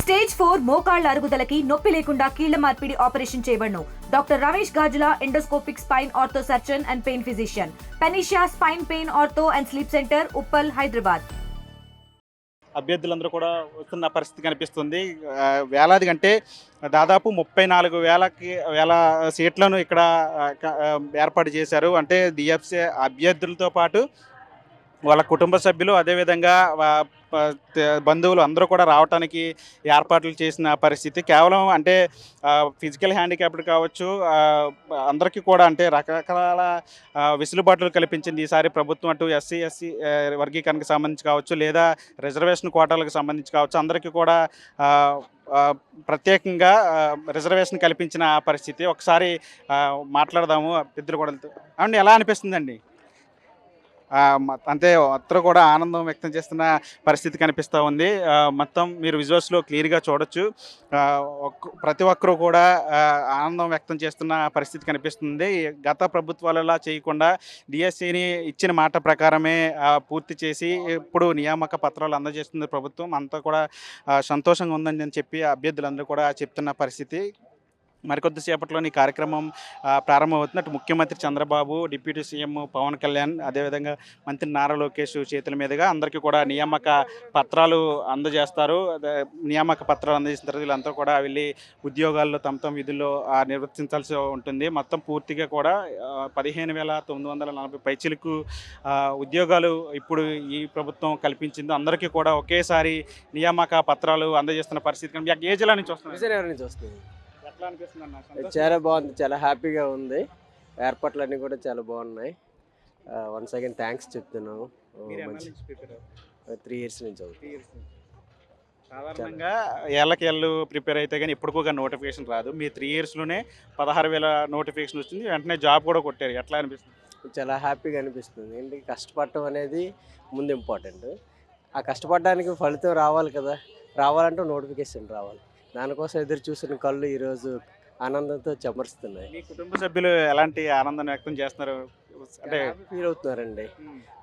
Stage 4 మోకాళ్ల అరుగుదలకి నొప్పి లేకుండా కీళ్ల మార్పిడి ఆపరేషన్ చేయబడును. Doctor Ramesh Gajula, endoscopic spine ortho surgeon and pain physician, Panacea spine pain ortho and sleep centre, Uppal, Hyderabad. అభ్యర్థులందరూ కూడా వస్తున్న పరిస్థితి కనిపిస్తుంది. వేలాది కంటే దాదాపు 34,000 సీట్లను ఇక్కడ ఏర్పాటు చేశారు. అంటే డిఎఫ్సి అభ్యర్థులతో పాటు వాళ్ళ కుటుంబ సభ్యులు, అదేవిధంగా బంధువులు అందరూ కూడా రావడానికి ఏర్పాట్లు చేసిన పరిస్థితి. కేవలం అంటే ఫిజికల్ హ్యాండిక్యాప్డ్ కావచ్చు, అందరికీ కూడా అంటే రకరకాల వెసులుబాట్లు కల్పించింది ఈసారి ప్రభుత్వం. అటు ఎస్సీ ఎస్సీ వర్గీకరణకు సంబంధించి కావచ్చు, లేదా రిజర్వేషన్ కోటాలకు సంబంధించి కావచ్చు, అందరికీ కూడా ప్రత్యేకంగా రిజర్వేషన్ కల్పించిన పరిస్థితి. ఒకసారి మాట్లాడదాము పెద్దలు కూడా. అండి, ఎలా అనిపిస్తుందండి? అంటే అందరూ కూడా ఆనందం వ్యక్తం చేస్తున్న పరిస్థితి కనిపిస్తూ ఉంది. మొత్తం మీరు విజువల్స్లో క్లియర్గా చూడొచ్చు. ప్రతి ఒక్కరూ కూడా ఆనందం వ్యక్తం చేస్తున్న పరిస్థితి కనిపిస్తుంది. గత ప్రభుత్వాలలా చేయకుండా డిఎస్సిని ఇచ్చిన మాట ప్రకారమే పూర్తి చేసి ఇప్పుడు నియామక పత్రాలు అందజేస్తుంది ప్రభుత్వం. అంతా కూడా సంతోషంగా ఉందని చెప్పి అభ్యర్థులందరూ కూడా చెప్తున్న పరిస్థితి. మరికొద్దిసేపట్లోని కార్యక్రమం ప్రారంభమవుతుంది. అటు ముఖ్యమంత్రి చంద్రబాబు, డిప్యూటీ సీఎం పవన్ కళ్యాణ్, అదేవిధంగా మంత్రి నారా లోకేష్ చేతుల మీదుగా అందరికీ కూడా నియామక పత్రాలు అందజేస్తారు. నియామక పత్రాలు అందజేసిన తర్వాత వీళ్ళంతా కూడా వెళ్ళి ఉద్యోగాల్లో తమ విధుల్లో నిర్వర్తించాల్సి ఉంటుంది. మొత్తం పూర్తిగా కూడా 15,940 పైచిలకు ఉద్యోగాలు ఇప్పుడు ఈ ప్రభుత్వం కల్పించింది. అందరికీ కూడా ఒకేసారి నియామక పత్రాలు అందజేస్తున్న పరిస్థితి. ఏ జిల్లా నుంచి వస్తుంది? చాలా బాగుంది, చాలా హ్యాపీగా ఉంది. ఏర్పాట్లన్నీ కూడా చాలా బాగున్నాయి. వన్స్ అగైన్ థ్యాంక్స్ చెప్తున్నాము. 3 years నుంచి అవుతుంది. సాధారణంగా ఏళ్ళకేళ్ళు ప్రిపేర్ అయితే కానీ ఎప్పటికోగా నోటిఫికేషన్ రాదు. మీ 3 yearsలోనే 16,000 నోటిఫికేషన్ వచ్చింది. వెంటనే జాబ్ కూడా కొట్టారు. ఎట్లా అనిపిస్తుంది? చాలా హ్యాపీగా అనిపిస్తుంది. ఏంటి, కష్టపడటం అనేది ముందు ఇంపార్టెంట్. ఆ కష్టపడడానికి ఫలితం రావాలి కదా. రావాలంటే నోటిఫికేషన్ రావాలి. దానికోసం ఎదురు చూసిన కళ్ళు ఈరోజు ఆనందంతో చెమరుస్తున్నాయి. మీ కుటుంబ సభ్యులు ఎలాంటి ఆనందాన్ని వ్యక్తం చేస్తున్నారు? అంటే ఫీల్ అవుతున్నారండి.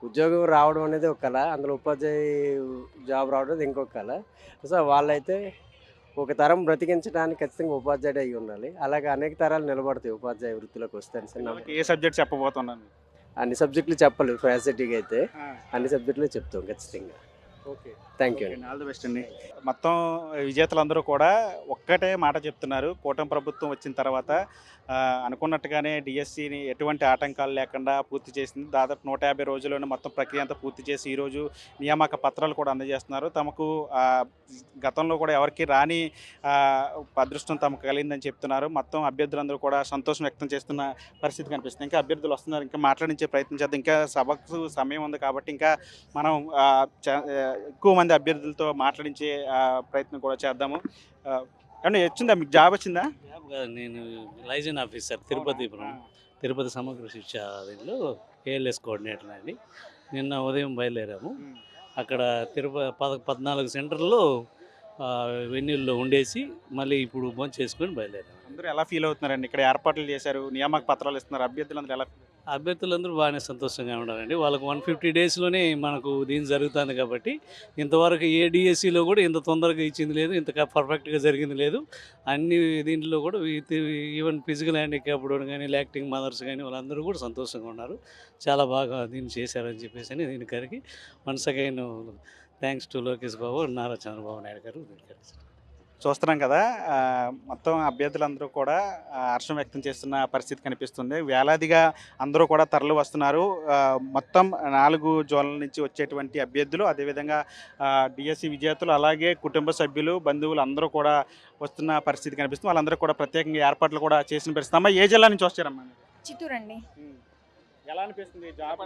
ఉద్యోగం రావడం అనేది ఒక కళ, అందులో ఉపాధ్యాయ జాబ్ రావడం అనేది ఇంకొక కళ. సో వాళ్ళైతే ఒక తరం బ్రతికించడానికి ఖచ్చితంగా ఉపాధ్యాయుడు అయి ఉండాలి. అలాగే అనేక తరాలు నిలబడతాయి ఉపాధ్యాయ వృత్తిలోకి వస్తాను. ఏ సబ్జెక్ట్ చెప్పబోతున్నాను? అన్ని సబ్జెక్టులు చెప్పలేదు. ఫ్యాసిలిటీగా అయితే అన్ని సబ్జెక్టులు చెప్తాం ఖచ్చితంగా. Okay, thank you. All the best అండి. మొత్తం విజేతలందరూ కూడా ఒక్కటే మాట చెప్తున్నారు. కూటమి ప్రభుత్వం వచ్చిన తర్వాత అనుకున్నట్టుగానే డిఎస్సిని ఎటువంటి ఆటంకాలు లేకుండా పూర్తి చేసింది. దాదాపు 150 రోజుల్లోనే మొత్తం ప్రక్రియ అంతా పూర్తి చేసి ఈరోజు నియామక పత్రాలు కూడా అందజేస్తున్నారు. తమకు గతంలో కూడా ఎవరికి రాని అదృష్టం తమకు కలిగిందని చెప్తున్నారు. మొత్తం అభ్యర్థులందరూ కూడా సంతోషం వ్యక్తం చేస్తున్న పరిస్థితి కనిపిస్తుంది. ఇంకా అభ్యర్థులు వస్తున్నారు, ఇంకా మాట్లాడించే ప్రయత్నం చేద్దాం. ఇంకా సభకు సమయం ఉంది కాబట్టి ఇంకా మనం ఎక్కువ మంది అభ్యర్థులతో మాట్లాడించే ప్రయత్నం కూడా చేద్దాము. అంటే వచ్చిందా, మీకు జాబ్ వచ్చిందా? నేను లైజన్ ఆఫీసర్ తిరుపతి సమగ్ర శిక్ష దీనిలో ఏఎల్ఎస్ కోఆర్డినేటర్ అండి. నిన్న ఉదయం బయలుదేరాము. అక్కడ 14 సెంటర్లో వెన్యూల్లో ఉండేసి మళ్ళీ ఇప్పుడు భోజనం చేసుకొని బయలుదేరాము. అందరూ ఎలా ఫీల్ అవుతున్నారండి? ఇక్కడ ఏర్పాట్లు చేశారు, నియామక పత్రాలు ఇస్తున్నారు, అభ్యర్థులందరూ ఎలా? అభ్యర్థులందరూ బాగానే సంతోషంగా ఉన్నారండి. వాళ్ళకు 150 డేస్లోనే మనకు దీని జరుగుతుంది కాబట్టి ఇంతవరకు ఏ డిఎస్సిలో కూడా ఇంత తొందరగా ఇచ్చింది లేదు, ఇంత పర్ఫెక్ట్గా జరిగింది లేదు. అన్ని దీంట్లో కూడా ఈవెన్ ఫిజికల్ హ్యాండిక్యాప్డ్ కానీ, లాక్టింగ్ మదర్స్ కానీ వాళ్ళందరూ కూడా సంతోషంగా ఉన్నారు. చాలా బాగా దీన్ని చేశారని చెప్పేసి దీనికి once again thanks to Lokesh Babu, Nara Chandrababu Naidu garu. చూస్తున్నాం కదా, మొత్తం అభ్యర్థులందరూ కూడా హర్షం వ్యక్తం చేస్తున్న పరిస్థితి కనిపిస్తుంది. వేలాదిగా అందరూ కూడా తరలి వస్తున్నారు. మొత్తం 4 జోన్ల నుంచి వచ్చేటువంటి అభ్యర్థులు, అదేవిధంగా డిఎస్సి విజేతలు, అలాగే కుటుంబ సభ్యులు, బంధువులు అందరూ కూడా వస్తున్న పరిస్థితి కనిపిస్తుంది. వాళ్ళందరూ కూడా ప్రత్యేకంగా ఏర్పాట్లు కూడా చేసిన పరిస్థితి. అమ్మా, ఏ జిల్లా నుంచి వచ్చారమ్మా? చిత్తూరు అండి. ఎలా అనిపిస్తుంది జాబ్?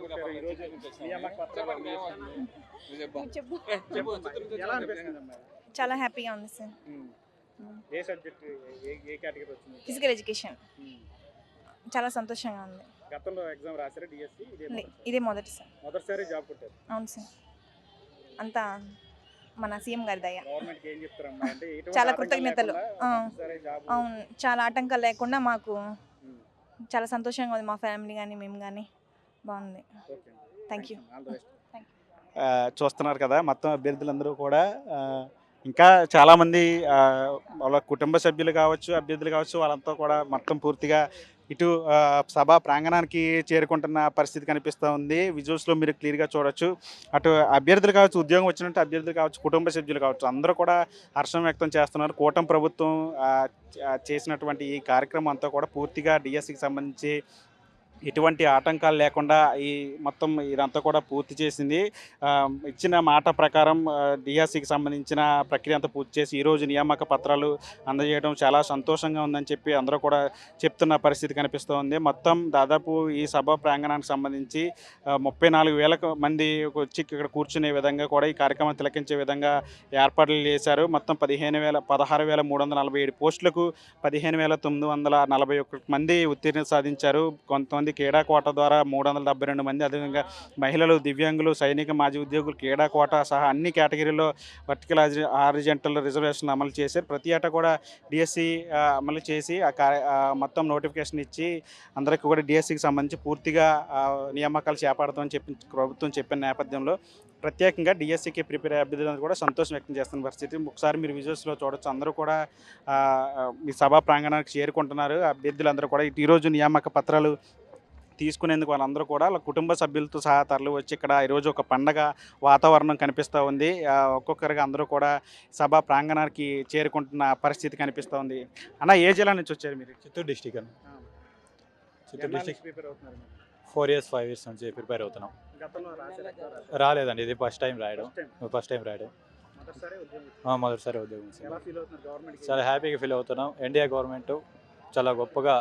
చాలా హ్యాపీగా ఉంది సార్. ఏ సబ్జెక్ట్, ఏ కేటగిరీ వచ్చింది? Physical education. చాలా సంతోషంగా ఉంది. గతంలో ఎగ్జామ్ రాశారా డిఎస్సి? ఇదే మొదటి సార్. మొదటిసారి జాబ్ కొట్టారు? అవును సార్. అంతా మన సీఎం గారి దయ. గవర్నమెంట్కి ఏం చెప్తారమ్మా? అంటే చాలా కృతజ్ఞతలు. అవును, చాలా ఆటంకాలు లేకుండా మాకు చాలా సంతోషంగా ఉంది. మా ఫ్యామిలీ కానీ మేము కానీ బాగుంది. Thank you. చూస్తున్నారు కదా, మొత్తం అభ్యర్థులందరూ కూడా ఇంకా చాలామంది వాళ్ళ కుటుంబ సభ్యులు కావచ్చు, అభ్యర్థులు కావచ్చు, వాళ్ళంతా కూడా మొత్తం పూర్తిగా ఇటు సభా ప్రాంగణానికి చేరుకుంటున్న పరిస్థితి కనిపిస్తూ ఉంది. విజువల్స్లో మీరు క్లియర్గా చూడొచ్చు. అటు అభ్యర్థులు కావచ్చు, ఉద్యోగం వచ్చినట్టు అభ్యర్థులు కావచ్చు, కుటుంబ సభ్యులు కావచ్చు, అందరూ కూడా హర్షం వ్యక్తం చేస్తున్నారు. కూటమి ప్రభుత్వం చేసినటువంటి ఈ కార్యక్రమం అంతా కూడా పూర్తిగా డిఎస్సికి సంబంధించి ఎటువంటి ఆటంకాలు లేకుండా ఈ మొత్తం ఇదంతా కూడా పూర్తి చేసింది. ఇచ్చిన మాట ప్రకారం డిఎస్సికి సంబంధించిన ప్రక్రియ అంతా పూర్తి చేసి ఈరోజు నియామక పత్రాలు అందజేయడం చాలా సంతోషంగా ఉందని చెప్పి అందరూ కూడా చెప్తున్న పరిస్థితి కనిపిస్తోంది. మొత్తం దాదాపు ఈ సభ ప్రాంగణానికి సంబంధించి 34,000 మంది వచ్చి ఇక్కడ కూర్చునే విధంగా కూడా ఈ కార్యక్రమం తిలకించే విధంగా ఏర్పాట్లు చేశారు. మొత్తం 16,347 పోస్టులకు 15,941 మంది ఉత్తీర్ణత సాధించారు. కొంతమంది క్రీడా కోట ద్వారా 372 మంది, అదేవిధంగా మహిళలు, దివ్యాంగులు, సైనిక, మాజీ ఉద్యోగులు క్రీడా కోట సహా అన్ని కేటగిరీల్లో వర్టికల్ హారిజాంటల్ రిజర్వేషన్ అమలు చేశారు. ప్రతి ఏటా కూడా డిఎస్సి అమలు చేసి మొత్తం నోటిఫికేషన్ ఇచ్చి అందరికీ కూడా డిఎస్సికి సంబంధించి పూర్తిగా నియామకాలు చేపడతామని చెప్పి ప్రభుత్వం చెప్పిన నేపథ్యంలో ప్రత్యేకంగా డిఎస్సికి ప్రిపేర్ అయ్యే అభ్యర్థులను కూడా సంతోషం వ్యక్తం చేస్తున్న పరిస్థితి. ఒకసారి మీరు విజువల్స్లో చూడొచ్చు. అందరూ కూడా ఈ సభా ప్రాంగణానికి చేరుకుంటున్నారు. అభ్యర్థులందరూ కూడా ఈరోజు నియామక పత్రాలు తీసుకునేందుకు వాళ్ళందరూ కూడా వాళ్ళ కుటుంబ సభ్యులతో సహా తరలి వచ్చి ఇక్కడ ఈరోజు ఒక పండగ వాతావరణం కనిపిస్తూ ఉంది. ఒక్కొక్కరిగా అందరూ కూడా సభా ప్రాంగణానికి చేరుకుంటున్న పరిస్థితి కనిపిస్తూ ఉంది. అన్న, ఏ జిల్లా నుంచి వచ్చారు మీరు? చిత్తూరు డిస్టిక్ అన్న. చిత్తూరు డిస్టిక్ ప్రిపేర్ అవుతున్నారు? 4 years 5 years నుంచి ప్రిపేర్ అవుతున్నాం. గతంలో రాలేదండి, ఇది ఫస్ట్ టైం రాయడం. మొదటిసారి ఉద్యోగం. చాలా హ్యాపీగా ఫీల్ అవుతున్నాం. ఎన్డీఏ గవర్నమెంట్ చాలా గొప్పగా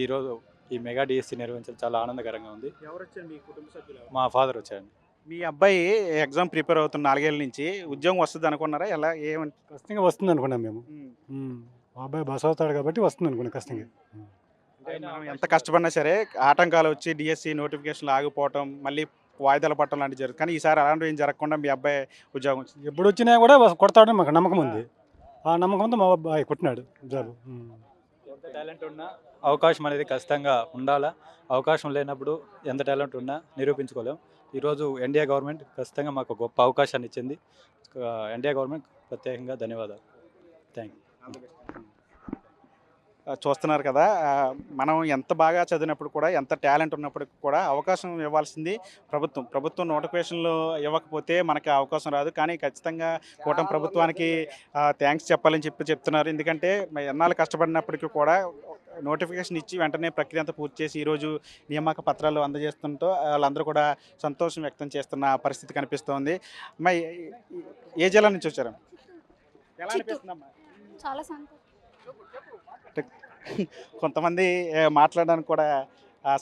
ఈరోజు ఈ మెగా డిఎస్సి నిర్వహించడం చాలా ఆనందకరంగా ఉంది. మా ఫాదర్ వచ్చారండి. మీ అబ్బాయి ఎగ్జామ్ ప్రిపేర్ అవుతున్న 4 ఏళ్ళ నుంచి ఉద్యోగం వస్తుంది అనుకున్నారా? ఎలా ఏమని? ఖచ్చితంగా వస్తుంది అనుకున్నాం మేము. మా అబ్బాయి బస్ అవుతాడు కాబట్టి వస్తుంది అనుకున్నాం ఖచ్చితంగా. మనం ఎంత కష్టపడినా సరే ఆటంకాలు వచ్చి డిఎస్సి నోటిఫికేషన్లు ఆగిపోవటం, మళ్ళీ వాయిదాలు పట్టడం లాంటివి జరుగుతుంది. కానీ ఈసారి అలాంటివి ఏం జరగకుండా మీ అబ్బాయి ఉద్యోగం వచ్చింది. ఎప్పుడు వచ్చినా కూడా కొడతాడని మాకు నమ్మకం ఉంది. ఆ నమ్మకంతో మా అబ్బాయి కొట్టినాడు జాబ్. ఎంత టాలెంట్ ఉన్నా అవకాశం అనేది ఖచ్చితంగా ఉండాలా. అవకాశం లేనప్పుడు ఎంత టాలెంట్ ఉన్నా నిరూపించుకోలేం. ఈరోజు ఎన్డీఏ గవర్నమెంట్ ఖచ్చితంగా మాకు గొప్ప అవకాశాన్ని ఇచ్చింది. ఎన్డీఏ గవర్నమెంట్ ప్రత్యేకంగా ధన్యవాదాలు. Thank you. చూస్తున్నారు కదా, మనం ఎంత బాగా చదివినప్పుడు కూడా, ఎంత టాలెంట్ ఉన్నప్పటికి కూడా అవకాశం ఇవ్వాల్సింది ప్రభుత్వం నోటిఫికేషన్లు ఇవ్వకపోతే మనకి అవకాశం రాదు. కానీ ఖచ్చితంగా కూటమి ప్రభుత్వానికి థ్యాంక్స్ చెప్పాలని చెప్తున్నారు. ఎందుకంటే ఎన్నాళ్ళు కష్టపడినప్పటికీ కూడా నోటిఫికేషన్ ఇచ్చి వెంటనే ప్రక్రియ అంతా పూర్తి చేసి ఈరోజు నియామక పత్రాలు అందజేస్తుంటూ వాళ్ళందరూ కూడా సంతోషం వ్యక్తం చేస్తున్న పరిస్థితి కనిపిస్తోంది. అమ్మాయి, ఏ జిల్లా నుంచి వచ్చారు? ఎలా అనిపిస్తుందమ్మా? చాలా సంతోషం. కొంతమంది మాట్లాడడానికి కూడా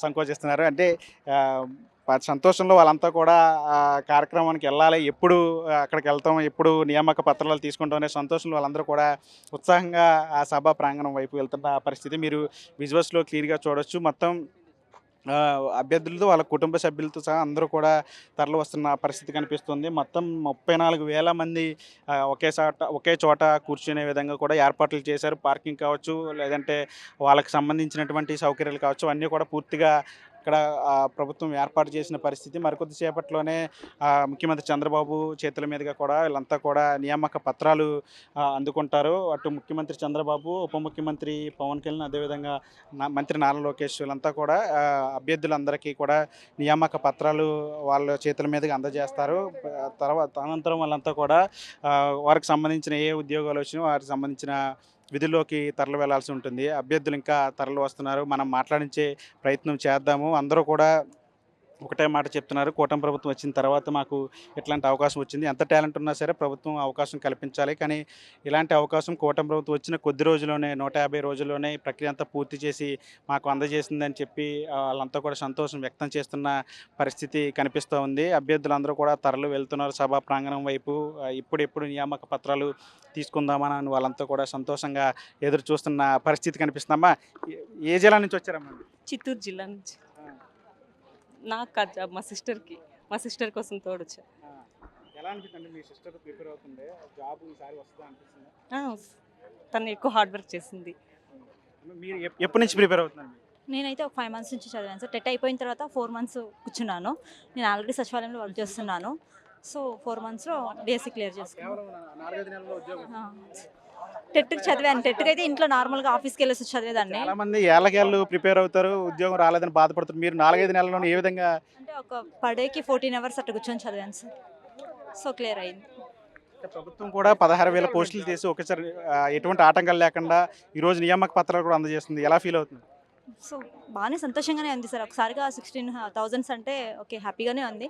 సంకోచిస్తున్నారు. అంటే సంతోషంలో వాళ్ళంతా కూడా కార్యక్రమానికి వెళ్ళాలి, ఎప్పుడు అక్కడికి వెళ్తాం, ఎప్పుడు నియామక పత్రాలు తీసుకుంటాం అనే సంతోషంలో వాళ్ళందరూ కూడా ఉత్సాహంగా ఆ సభా ప్రాంగణం వైపు వెళ్తున్న పరిస్థితి మీరు విజువల్స్లో క్లియర్గా చూడొచ్చు. మొత్తం అభ్యర్థులతో వాళ్ళ కుటుంబ సభ్యులతో సహా అందరూ కూడా తరలి వస్తున్న పరిస్థితి కనిపిస్తుంది. మొత్తం 34,000 మంది ఒకే చోట కూర్చునే విధంగా కూడా ఏర్పాట్లు చేశారు. పార్కింగ్ కావచ్చు, లేదంటే వాళ్ళకి సంబంధించినటువంటి సౌకర్యాలు కావచ్చు, అన్నీ కూడా పూర్తిగా ఇక్కడ ప్రభుత్వం ఏర్పాటు చేసిన పరిస్థితి. మరికొద్దిసేపట్లోనే ముఖ్యమంత్రి చంద్రబాబు చేతుల మీదుగా కూడా వీళ్ళంతా కూడా నియామక పత్రాలు అందుకుంటారు. అటు ముఖ్యమంత్రి చంద్రబాబు, ఉప ముఖ్యమంత్రి పవన్ కళ్యాణ్, అదేవిధంగా మంత్రి నారా లోకేష్ వీళ్ళంతా కూడా అభ్యర్థులందరికీ కూడా నియామక పత్రాలు వాళ్ళ చేతుల మీదుగా అందజేస్తారు. అనంతరం వాళ్ళంతా కూడా వారికి సంబంధించిన ఏ ఉద్యోగాలు వచ్చినా వారికి సంబంధించిన విధుల్లోకి తరలి వెళ్లాల్సి ఉంటుంది. అభ్యర్థులు ఇంకా తరలి వస్తున్నారు. మనం మాట్లాడించే ప్రయత్నం చేద్దాము. అందరూ కూడా ఒకటే మాట చెప్తున్నారు, కూటమి ప్రభుత్వం వచ్చిన తర్వాత మాకు ఇట్లాంటి అవకాశం వచ్చింది. ఎంత టాలెంట్ ఉన్నా సరే ప్రభుత్వం అవకాశం కల్పించాలి. కానీ ఇలాంటి అవకాశం కూటమి ప్రభుత్వం వచ్చిన కొద్ది రోజుల్లోనే, 150 రోజుల్లోనే ఈ ప్రక్రియ అంతా పూర్తి చేసి మాకు అందజేసిందని చెప్పి వాళ్ళంతా కూడా సంతోషం వ్యక్తం చేస్తున్న పరిస్థితి కనిపిస్తూ ఉంది. అభ్యర్థులందరూ కూడా తరలి వెళ్తున్నారు సభా ప్రాంగణం వైపు. ఇప్పుడెప్పుడు నియామక పత్రాలు తీసుకుందామని వాళ్ళంతా కూడా సంతోషంగా ఎదురు చూస్తున్న పరిస్థితి కనిపిస్తుందమ్మా. ఏ జిల్లా నుంచి వచ్చారమ్మా? చిత్తూరు జిల్లా నుంచి. నాకు కాదు జాబ్, మా సిస్టర్ కోసం తోడొచ్చా. ఎలా అనిపిస్తుంది? మీ సిస్టర్ ప్రిపేర్ అవుతుంది, జాబ్ ఈసారి వస్తుందా అనిపిస్తుంది? తను ఎక్కువ హార్డ్ వర్క్ చేసింది. మీరు ఎప్పటి నుంచి ప్రిపేర్ అవుతున్నారు? నేనైతే ఒక 5 months నుంచి చదివాను సార్. టెట్ అయిపోయిన తర్వాత 4 months కూర్చున్నాను. నేను ఆల్రెడీ సచివాలయంలో వర్క్ చేస్తున్నాను. సో 4 మంత్స్లో డిఎస్సి క్లియర్ చేసుకున్నాను. కేవలం 4-5 నెలల్లో ఉద్యోగం. టెట్కి చదివాను. టెట్కి అయితే ఇంట్లో నార్మల్గా ఆఫీస్కి వెళ్ళేసి చదివేదాన్ని. చాలా మంది ఏళ్ళకేళ్ళు ప్రిపేర్ అవుతారు, ఉద్యోగం రాలేదని బాధపడుతారు. మీరు 4-5 నెలల్లో ఏ విధంగా? అంటే ఒక పర్ డేకి 14 అవర్స్ అట్లా కూర్చొని చదివాను సార్. సో క్లియర్ అయింది. ప్రభుత్వం కూడా 16,000 పోస్టులు తీసి ఒకేసారి ఎటువంటి ఆటంకాలు లేకుండా ఈరోజు నియామక పత్రాలు కూడా అందజేస్తుంది. ఎలా ఫీల్ అవుతుంది? సో బాగానే సంతోషంగానే ఉంది సార్. ఒకసారిగా 16,000 అంటే ఓకే హ్యాపీగానే ఉంది.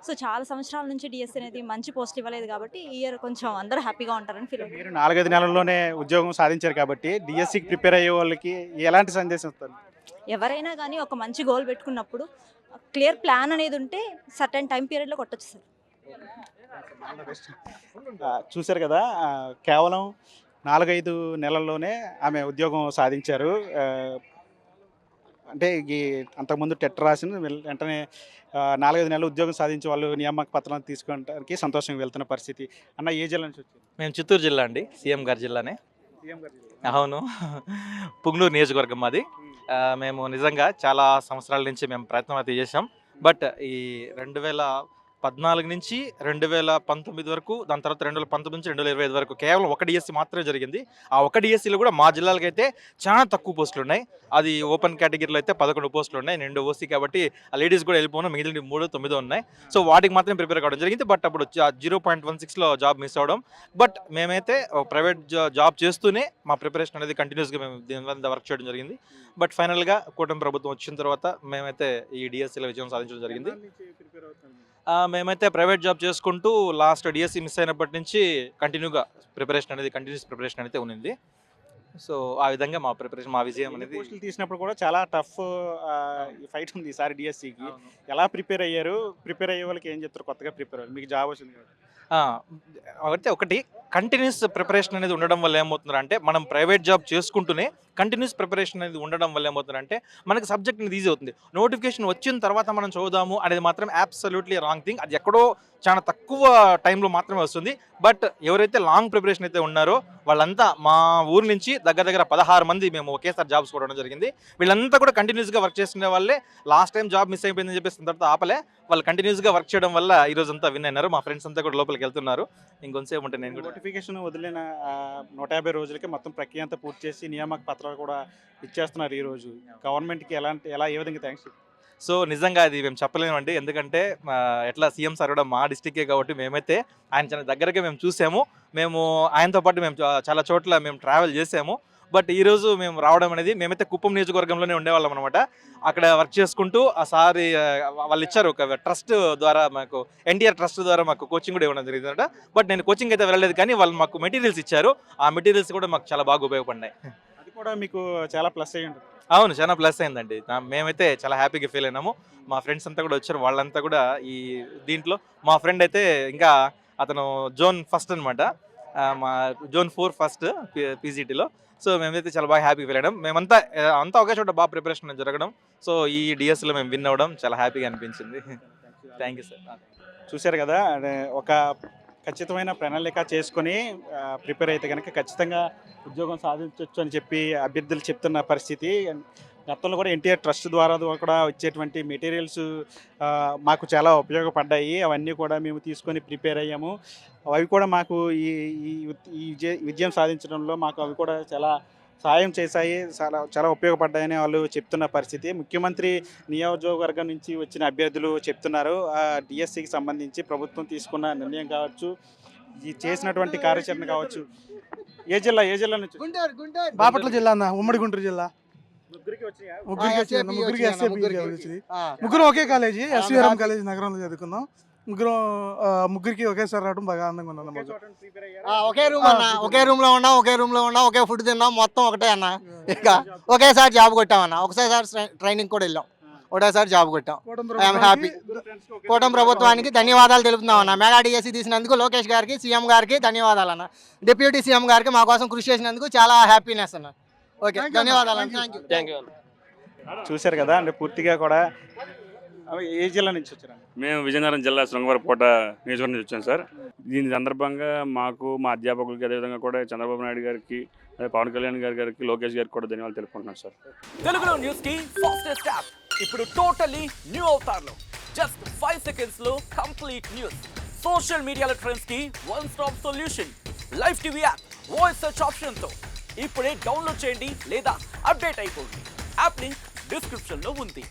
సో చాలా సంవత్సరాల నుంచి డిఎస్సి అనేది మంచి పోస్ట్ ఇవ్వలేదు కాబట్టి ఈ ఇయర్ కొంచెం అందరూ హ్యాపీగా ఉంటారని ఫీల్ అవుతుంది. మీరు 4-5 నెలల్లోనే ఉద్యోగం సాధించారు కాబట్టి డిఎస్సికి ప్రిపేర్ అయ్యే వాళ్ళకి ఎలాంటి సందేశం ఇస్తారు? ఎవరైనా కానీ ఒక మంచి గోల్ పెట్టుకున్నప్పుడు క్లియర్ ప్లాన్ అనేది ఉంటే సర్టెన్ టైం పీరియడ్లో కొట్టచ్చు సార్. చూశారు కదా, కేవలం 4-5 నెలల్లోనే ఆమె ఉద్యోగం సాధించారు. అంటే ఈ అంతకుముందు టెట్ రాసిన వెంటనే 4-5 నెలలు ఉద్యోగం సాధించే వాళ్ళు నియామక పత్రాలను తీసుకోవడానికి సంతోషంగా వెళ్తున్న పరిస్థితి. అన్న ఏ జిల్లా నుంచి వచ్చారు? మేము చిత్తూరు జిల్లా అండి, సీఎం గారి జిల్లానే. అవును, పుంగనూరు నియోజకవర్గం మాది. మేము నిజంగా చాలా సంవత్సరాల నుంచి మేము ప్రయత్నం అయితే చేసాం. బట్ ఈ 2014 నుంచి 2019 వరకు, దాని తర్వాత 2019 నుంచి 2025 వరకు కేవలం ఒక డిఎస్సి మాత్రమే జరిగింది. ఆ ఒక డిఎస్సిలో కూడా మా జిల్లాలకు అయితే చాలా తక్కువ పోస్టులు ఉన్నాయి. అది ఓపెన్ కేటగిరీలో అయితే 11 పోస్టులు ఉన్నాయి. 2 ఓసీ కాబట్టి ఆ లేడీస్ కూడా వెళ్ళిపోయినా మిగిలిన 3-9 ఉన్నాయి. సో వాటికి మాత్రం ప్రిపేర్ కావడం జరిగింది. బట్ అప్పుడు 0.16లో జాబ్ మిస్ అవ్వడం. బట్ మేమైతే ప్రైవేట్ జాబ్ చేస్తూనే మా ప్రిపరేషన్ అనేది కంటిన్యూస్గా మేము దీని మీద వర్క్ చేయడం జరిగింది. బట్ ఫైనల్గా కూటమి ప్రభుత్వం వచ్చిన తర్వాత మేమైతే ఈ డిఎస్సిలో విజయం సాధించడం జరిగింది. మేమైతే ప్రైవేట్ జాబ్ చేసుకుంటూ లాస్ట్ డిఎస్సి మిస్ అయినప్పటి నుంచి కంటిన్యూస్ ప్రిపరేషన్ అయితే ఉంది. సో ఆ విధంగా మా ప్రిపరేషన్, మా విజయం అనేది. పోస్టులు తీసినప్పుడు కూడా చాలా టఫ్ ఫైట్ ఉంది ఈసారి డిఎస్సికి. ఎలా ప్రిపేర్ అయ్యారు? ప్రిపేర్ అయ్యే వాళ్ళకి ఏం చెప్తారు? కొత్తగా ప్రిపేర్ అయ్యారు, మీకు జాబ్ వచ్చింది కదా. అయితే ఒకటి కంటిన్యూస్ ప్రిపరేషన్ అనేది ఉండడం వల్ల ఏమవుతుందంటే, మనం ప్రైవేట్ జాబ్ చేసుకుంటూనే కంటిన్యూస్ ప్రిపరేషన్ అనేది ఉండడం వల్ల ఏమవుతుందంటే మనకి సబ్జెక్ట్ అనేది ఈజీ అవుతుంది. నోటిఫికేషన్ వచ్చిన తర్వాత మనం చదువుదాము అనేది మాత్రం అబ్సల్యూట్లీ రాంగ్ థింగ్. అది ఎక్కడో చాలా తక్కువ టైంలో మాత్రమే వస్తుంది. బట్ ఎవరైతే లాంగ్ ప్రిపరేషన్ అయితే ఉన్నారో వాళ్ళంతా, మా ఊరు నుంచి దగ్గర 16 మంది మేము ఒకేసారి జాబ్స్ కొట్టడం జరిగింది. వీళ్ళంతా కూడా కంటిన్యూస్గా వర్క్ చేస్తున్న వాళ్ళే. లాస్ట్ టైం జాబ్ మిస్ అయిపోయిందని చెప్పేసి తర్వాత ఆపలే, వాళ్ళు కంటిన్యూస్గా వర్క్ చేయడం వల్ల ఈ రోజు అంతా విన్ అయినారు. మా ఫ్రెండ్స్ అంతా కూడా లోపలికి వెళ్తున్నారు. ఇంకొంతసేపు ఉంటే నేను కూడా. నోటిఫికేషన్ వదిలిన 150 రోజులకి మొత్తం ప్రక్రియ అంతా పూర్తి చేసి నియామక పత్రాలు కూడా ఇచ్చేస్తున్నారు ఈరోజు. గవర్నమెంట్కి ఏ విధంగా థ్యాంక్స్? సో నిజంగా అది మేము చెప్పలేమండి. ఎందుకంటే ఎట్లా సీఎం సార్ కూడా మా డిస్టిక్కే కాబట్టి మేమైతే ఆయన చాలా దగ్గరగా మేము చూసాము. మేము ఆయనతో పాటు మేము చాలా చోట్ల మేము ట్రావెల్ చేసాము. బట్ ఈరోజు మేము రావడం అనేది, మేమైతే కుప్పం నియోజకవర్గంలోనే ఉండేవాళ్ళం అనమాట. అక్కడ వర్క్ చేసుకుంటూ ఆ సారి వాళ్ళు ఇచ్చారు ఒక ట్రస్ట్ ద్వారా, మాకు ఎన్టీఆర్ ట్రస్ట్ ద్వారా మాకు కోచింగ్ కూడా ఇవ్వడం జరిగిందట. బట్ నేను కోచింగ్ అయితే వెళ్ళలేదు, కానీ వాళ్ళు మాకు మెటీరియల్స్ ఇచ్చారు. ఆ మెటీరియల్స్ కూడా మాకు చాలా బాగా ఉపయోగపడినాయి. అది కూడా మీకు చాలా ప్లస్ అయ్యి ఉంటుంది. అవును, చాలా ప్లస్ అయిందండి. మేమైతే చాలా హ్యాపీగా ఫీల్ అయినాము. మా ఫ్రెండ్స్ అంతా కూడా వచ్చారు. వాళ్ళంతా కూడా ఈ దీంట్లో, మా ఫ్రెండ్ అయితే ఇంకా అతను జోన్ ఫస్ట్ అనమాట, మా జోన్ 4 ఫస్ట్ పీజీటీలో. సో మేమైతే చాలా బాగా హ్యాపీగా ఫీల్ అయినాం. మేమంతా ఒకే చోట బాగా ప్రిపరేషన్ జరగడం, సో ఈ డిఎస్సిలో మేము విన్ అవ్వడం చాలా హ్యాపీగా అనిపించింది. Thank you sir. చూశారు కదా, ఒక ఖచ్చితమైన ప్రణాళిక చేసుకొని ప్రిపేర్ అయితే కనుక ఖచ్చితంగా ఉద్యోగం సాధించవచ్చు అని చెప్పి అభ్యర్థులు చెప్తున్న పరిస్థితి. గతంలో కూడా ఎన్టీఆర్ ట్రస్ట్ ద్వారా కూడా వచ్చేటువంటి మెటీరియల్స్ మాకు చాలా ఉపయోగపడ్డాయి. అవన్నీ కూడా మేము తీసుకొని ప్రిపేర్ అయ్యాము. అవి కూడా మాకు ఈ విజయం సాధించడంలో మాకు అవి కూడా చాలా సాయం చేశాయి, చాలా ఉపయోగపడ్డాయని వాళ్ళు చెప్తున్న పరిస్థితి. ముఖ్యమంత్రి నియోజకవర్గం నుంచి వచ్చిన అభ్యర్థులు చెప్తున్నారు. డిఎస్సికి సంబంధించి ప్రభుత్వం తీసుకున్న నిర్ణయం కావచ్చు, ఈ చేసినటువంటి కార్యాచరణ కావచ్చు. ఏ జిల్లా నుంచి? బాపట్ల జిల్లా అన్న, ఉమ్మడి గుంటూరు జిల్లా. ముగ్గురికి ముగ్గురు ఒకే కాలేజీ, ఎస్వీఆర్ఎం కాలేజీ నగరంలో చదువుకున్నాం. ముగ్గురికి ఒకేసారి రావడం బాగా ఆనందంగా ఉన్నాను. ఒకే రూమ్ అన్న, ఒకే రూమ్ లో ఉన్నా, ఒకే ఫుడ్ తిన్నాం, మొత్తం ఒకటే అన్న. ఇక ఒకేసారి జాబ్ కొట్టామన్న, ఒకసారి ట్రైనింగ్ కూడా వెళ్ళాం, ఒకటేసారి జాబ్ కొట్టాం. I'm happy. కూటమి ప్రభుత్వానికి ధన్యవాదాలు తెలుపుతున్నాం అన్న. మెగా డిఎస్సి తీసినందుకు లోకేష్ గారికి, సీఎం గారికి ధన్యవాదాలు అన్న. డిప్యూటీ సీఎం గారికి మా కోసం కృషి చేసినందుకు చాలా హ్యాపీనెస్ అన్న. ఓకే, ధన్యవాదాలు అన్న. Thank you. చూశారు కదా, అంటే పూర్తిగా కూడా. ఏ జిల్లా నుంచి వచ్చారు? మేము విజయనగరం జిల్లా శృంగవరకోట నియోజకవర్గం నుంచి వచ్చాం సార్. దీని సందర్భంగా మాకు, మా అధ్యాపకులకి, అదేవిధంగా కూడా చంద్రబాబు నాయుడు గారికి, పవన్ కళ్యాణ్ గారికి, లోకేష్ గారికి కూడా ధన్యవాదాలు తెలుపుకుంటున్నాం సార్. తెలుగులో న్యూస్ కి ఫాస్టెస్ట్ యాప్ ఇప్పుడు టోటల్లీ న్యూ అవతార్లో జస్ట్ 5 seconds లో కంప్లీట్ న్యూస్. సోషల్ మీడియాలో ట్రెండ్స్ కి one stop solution live TV app voice search option తో ఇప్పుడే డౌన్లోడ్ చేయండి లేదా అప్డేట్ అయిపోండి. యాప్ లింక్ డిస్క్రిప్షన్ లో ఉంది.